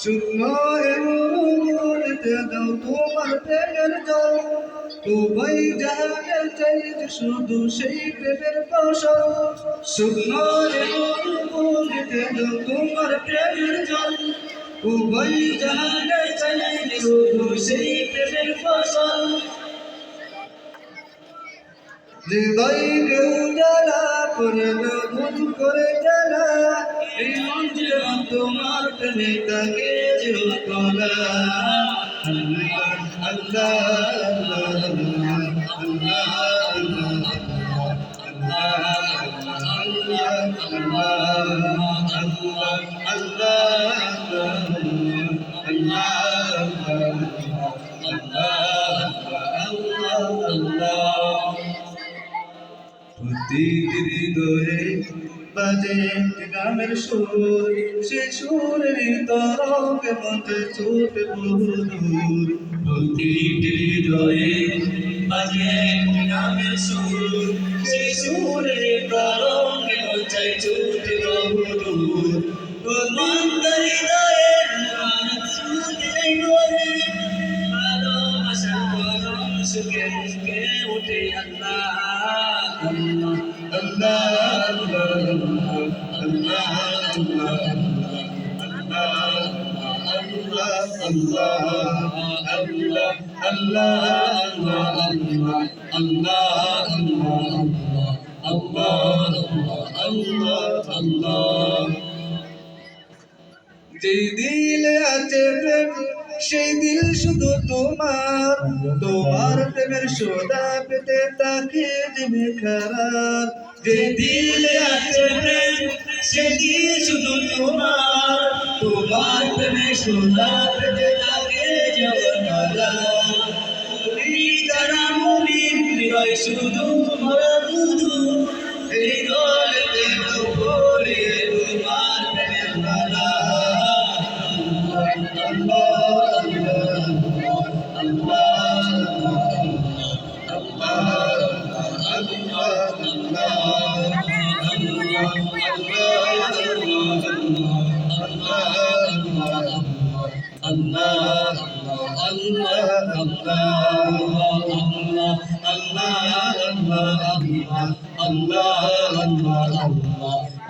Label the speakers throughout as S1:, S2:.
S1: শুকনো এমনিতে দাও তোমার প্রেমের জল উভয় জাহানের চাইতে শুধু সেই প্রেমের ফসল শুকনো এমনিতে দাও তোমার প্রেমের জল উভয় জাহানের চাইতে শুধু সেই প্রেমের ফসল হৃদয় কেউ জ্বালা করে ধুন করে জ্বালা এই মঞ্চে তোমার প্রেমে তাকে তোলা আল্লাহ আল্লাহ প্রতিটি হৃদয়ে বাজে গানের সুর সে সুরের তরঙ্গে মধ্যে ছুটে বহুদূর প্রতিটি হৃদয়ে বাজে গানের সুর সে সুরের তরঙ্গে মধ্যে ছুটে বহুদূর মন্দ হৃদয়ে সুরে গোরে ভালোবাসার গরম সুখে মুখে উঠে আল্লাহ যে দিলে আছে প্রেম সেই দিল শুধু তোমার তোমার প্রেমের সোদা পেতে তাকে দিবে খারাপ যে দিলে আছে প্রেম সেই দিল শুধু তোমার তোমার প্রেমের সোদা পেতে তাকে যাবে খারাপ তুমি যারা মুমিন হৃদয় শুধু ভরা বুধু এই দলেতে পড়ে তোমার প্রেমের মালা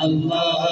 S1: Allah